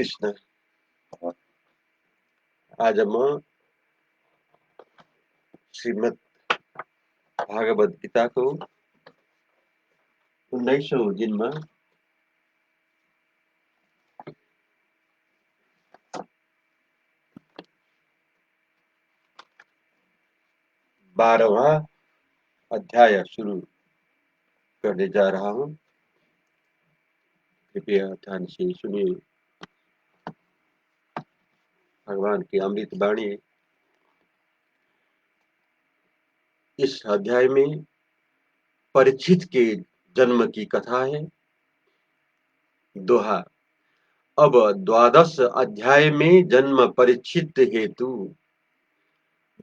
कृष्ण। आज म श्रीमद् भागवत गीता को 19औं दिनमा 12वां अध्याय शुरू करने जा रहा हूँ। कृपया ध्यान से सुनिए। भगवान की अमृत वाणी। इस अध्याय में परीक्षित के जन्म की कथा है। दोहा। अब 12 अध्याय में जन्म परीक्षित हेतु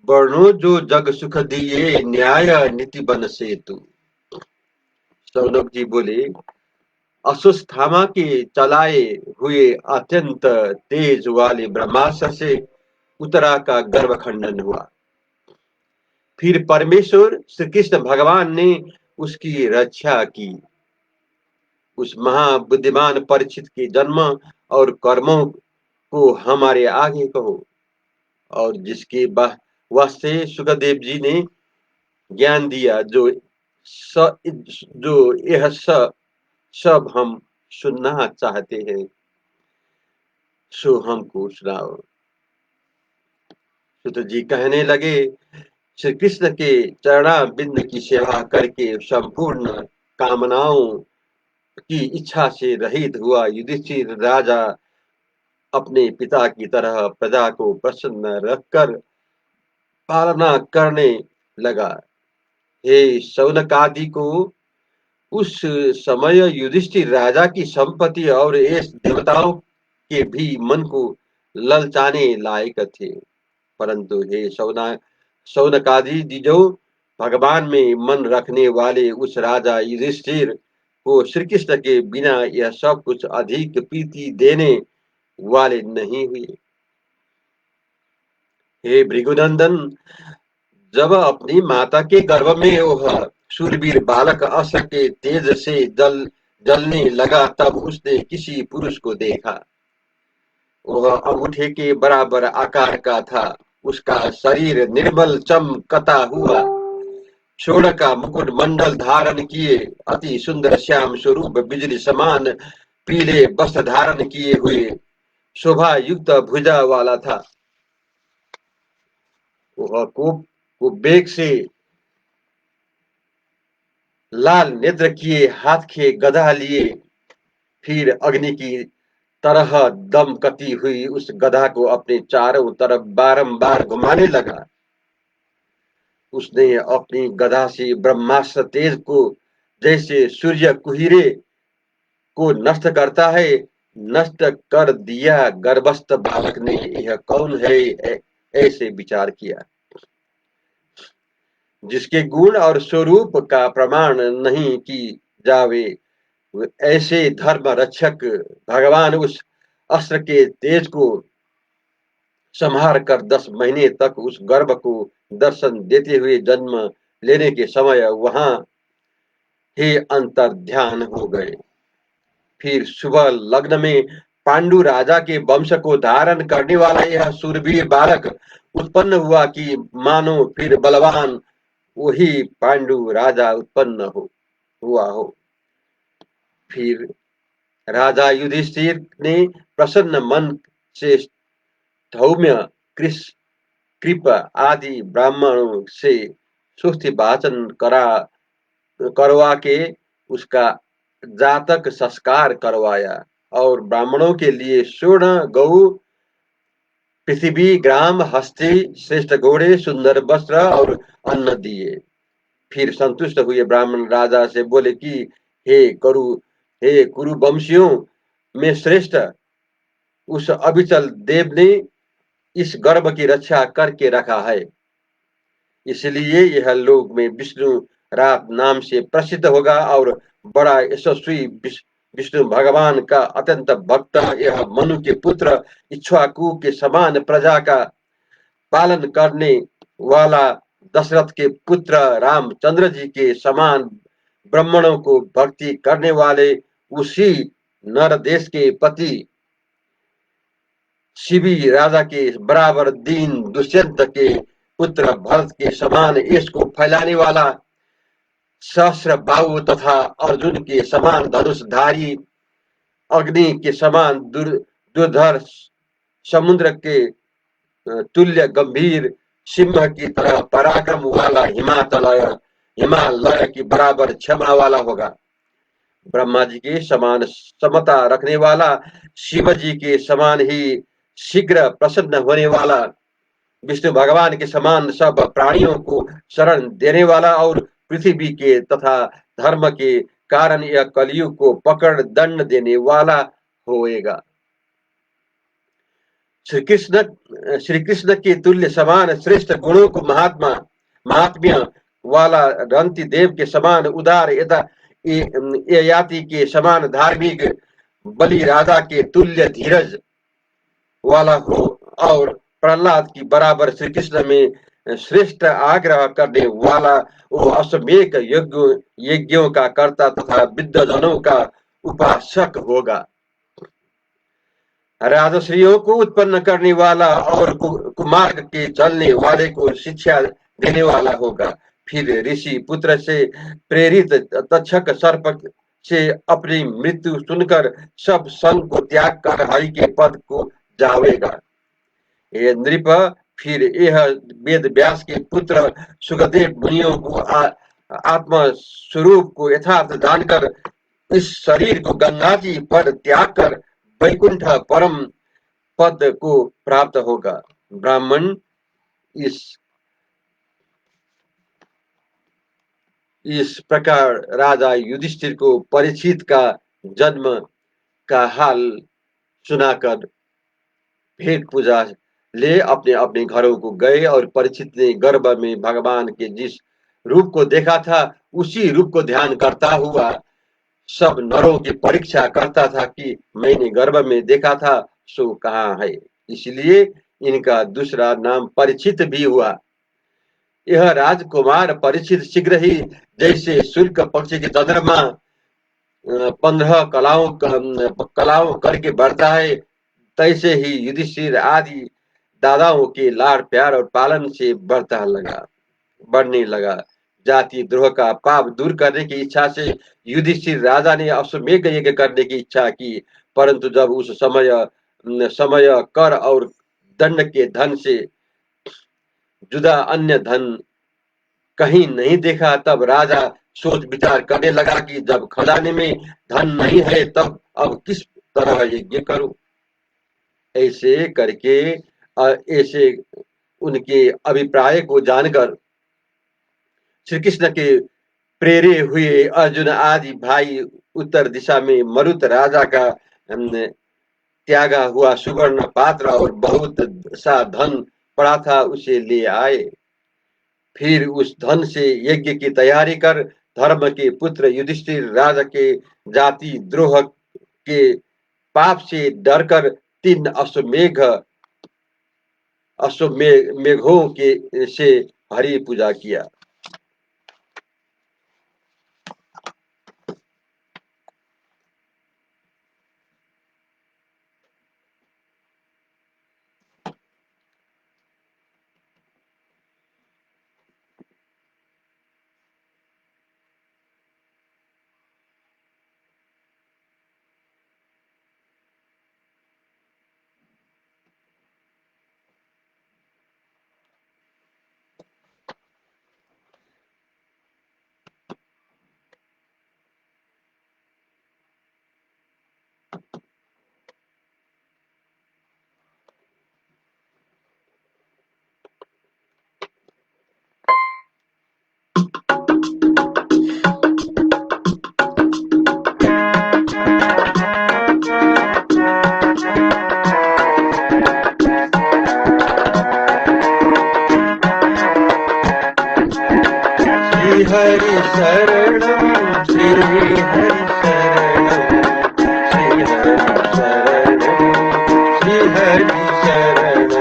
वर्णो जो जग सुख दिए न्याय नीति बन सेतु। सौनक जी बोले, अश्वत्थामा के चलाए हुए अत्यंत तेज वाले ब्रह्मास्त्र से उत्तरा का गर्भ खंडन हुआ। फिर परमेश्वर श्री कृष्ण भगवान ने उसकी रक्षा की। उस महाबुद्धिमान परीक्षित के जन्म और कर्मों को हमारे आगे कहो, और जिसके वास्ते सुखदेव जी ने ज्ञान दिया, जो यह सब हम सुनना चाहते हैं, सो हमको सुनाओ। सुत जी कहने लगे, श्री कृष्ण के चरणा बिंद की सेवा करके संपूर्ण कामनाओं की इच्छा से रहित हुआ युधिष्ठिर राजा अपने पिता की तरह प्रजा को प्रसन्न रखकर पालना करने लगा। हे शौनकादि को उस समय युधिष्ठिर राजा की संपत्ति और इस देवताओं के भी मन को ललचाने लायक थे, परंतु हे शौनकादि जो भगवान में मन रखने वाले उस राजा युधिष्ठिर को श्री कृष्ण के बिना यह सब कुछ अधिक प्रीति देने वाले नहीं हुए। हे भृगुनंदन, जब अपनी माता के गर्भ में वह शूरवीर बालक अस्त्र के तेज से जलने लगा, तब उसने किसी पुरुष को देखा। वह अंगूठे के बराबर आकार का था। उसका शरीर निर्मल चमकता हुआ, स्वर्ण का मुकुट मंडल धारण किए, अति सुंदर श्याम स्वरूप, बिजली समान पीले वस्त्र धारण किए हुए, शोभा युक्त भुजा वाला था। वह को बेग से लाल नेत्र किए, हाथ के गदा लिए, फिर अग्नि की तरह दमकती हुई उस गधा को अपने चारों तरफ बारंबार घुमाने लगा। उसने अपनी गदा से ब्रह्मास्त्र तेज को जैसे सूर्य कुहीरे को नष्ट करता है, नष्ट कर दिया। गर्भस्थ बालक ने यह कौन है ऐसे विचार किया। जिसके गुण और स्वरूप का प्रमाण नहीं की जावे, ऐसे धर्म रक्षक भगवान उस अस्त्र के तेज को संहार कर 10 महीने तक उस गर्भ को दर्शन देते हुए जन्म लेने के समय वहां ही अंतर ध्यान हो गए। फिर सुबह लग्न में पांडु राजा के वंश को धारण करने वाला यह शूरवीर बालक उत्पन्न हुआ कि मानो फिर बलवान वही पांडु राजा उत्पन्न हुआ हो। फिर राजा युधिष्ठिर ने प्रसन्न मन से धौम्य कृप आदि ब्राह्मणों से सुस्ति वाचन करवा के उसका जातक संस्कार करवाया, और ब्राह्मणों के लिए स्वर्ण गौ, पृथ्वी, ग्राम, हस्ती, श्रेष्ठ घोड़े, सुंदर वस्त्र और अन्न दिए। फिर संतुष्ट हुए ब्राह्मण राजा से बोले कि हे कुरु वंशियों में श्रेष्ठ उस अविचल देव ने इस गर्भ की रक्षा करके रखा है, इसलिए यह लोक में विष्णु रात नाम से प्रसिद्ध होगा, और बड़ा यशस्वी विष्णु भगवान का अत्यंत भक्त यह मनु के पुत्र इक्ष्वाकु के समान प्रजा का पालन करने वाला दशरथ के पुत्र रामचंद्र जी के समान ब्राह्मणों को भक्ति करने वाले उसी नर देश के पति शिवी राजा के बराबर दीन दुष्यंत के पुत्र भरत के समान यश को फैलाने वाला, सहस्र बाहु तथा अर्जुन के समान धनुषधारी, अग्नि के समान दुर्धर, समुद्र के तुल्य गंभीर, सिंह की तरह पराक्रम वाला, हिमालय की बराबर क्षमा वाला होगा। ब्रह्मा जी के समान समता रखने वाला, शिव जी के समान ही शीघ्र प्रसन्न होने वाला, विष्णु भगवान के समान सब प्राणियों को शरण देने वाला और पृथ्वी के तथा धर्म के कारण यह कलयुग को पकड़ दंड देने वाला होएगा। श्री कृष्ण के तुल्य समान श्रेष्ठ गुणों को महात्म्य वाला, रंति देव के समान उदार, ययाति के समान धार्मिक, बलि राजा के तुल्य धीरज वाला हो और प्रहलाद की बराबर श्री कृष्ण में श्रेष्ठ आग्रह करने वाला, वो अश्वमेध यज्ञों का कर्ता तथा विद्वजनों का उपासक होगा। राजश्रियों को उत्पन्न करने वाला और कुमार्ग के चलने वाले को शिक्षा देने वाला होगा। फिर ऋषि पुत्र से प्रेरित तक्षक सर्प से अपनी मृत्यु सुनकर सब संग को त्याग कर हरि के पद को जावेगा। ये नृप, फिर यह वेद व्यास के पुत्र सुखदेव मुनियों को आत्म स्वरूप को यथार्थ जानकर इस शरीर को गंगा जी पर त्याग कर वैकुंठ परम पद को प्राप्त होगा। ब्राह्मण इस प्रकार राजा युधिष्ठिर को परीक्षित का जन्म का हाल सुनाकर भेद पूजा ले अपने अपने घरों को गए और परीक्षित ने गर्भ में भगवान के जिस रूप को देखा था उसी रूप को ध्यान करता हुआ सब नरों की परीक्षा करता था कि मैंने गर्भ में देखा था सो कहाँ है। इसलिए इनका दूसरा नाम परीक्षित भी हुआ। यह राजकुमार परीक्षित शीघ्र ही जैसे शुल्क पक्ष के चंद्रमा 15 कलाओं करके बढ़ता है, तैसे ही युधिष्ठिर आदि दादाओं के लाड़ प्यार और पालन से बढ़ने लगा। जाति द्रोह का पाप दूर करने की इच्छा से युधिष्ठिर राजा ने अश्वमेध यज्ञ करने की इच्छा की, परंतु जब उस समय कर और दंड के धन से जुदा अन्य धन कहीं नहीं देखा, तब राजा सोच विचार करने लगा कि जब खजाने में धन नहीं है तब अब किस तरह यज्ञ करूं। ऐसे करके ऐसे उनके अभिप्राय को जानकर श्री कृष्ण के प्रेरे हुए अर्जुन आदि भाई उत्तर दिशा में मरुत राजा का त्यागा हुआ सुवर्ण पात्र और बहुत सा धन पड़ा था उसे ले आए। फिर उस धन से यज्ञ की तैयारी कर धर्म के पुत्र युधिष्ठिर राजा के जाति द्रोह के पाप से डरकर 3 अश्वमेघों के से हरि पूजा किया। हरि शरणम श्री हरि शरणम श्री हरि शरणम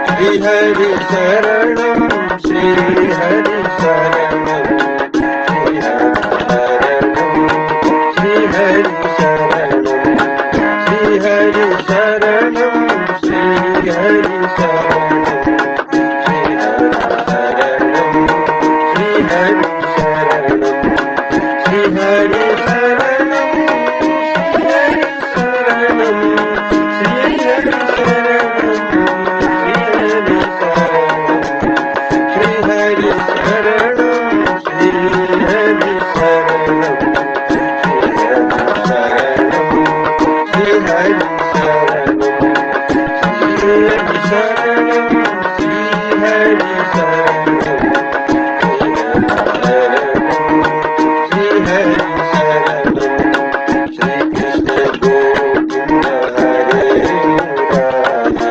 श्री हरि शरणम श्री हरि शरणम श्री हरि शरणम श्री हरि शरणम श्री हरि शरणम श्री हरि शरणम श्री हरि शरणम श्री हरि शरणम श्री हरि शरणम श्री हरि शरणम श्री हरि शरणम श्री हरि शरणम श्री हरि शरणम श्री हरि शरणम श्री कृष्ण गोविंद हरे मुरारी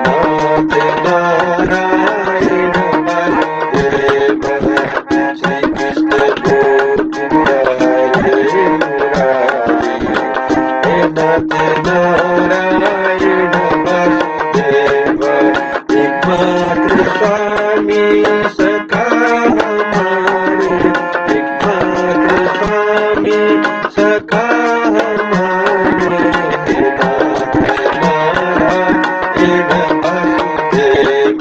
नाथ नारायण वासुदेव श्री कृष्ण गोविंद हरे मुरारी नाथ नारायण वासुदेव एकमात्र स्वामी सखा हमारे एकमात्र स्वामी सखा हमारे नाथ नारायण वासुदेव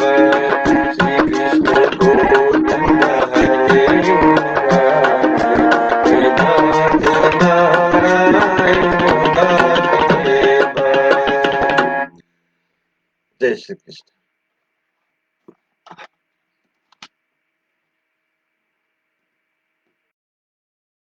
श्री कृष्ण गोविंद हरे मुरारी नाथ नारायण वासुदेव। जय श्री कृष्ण।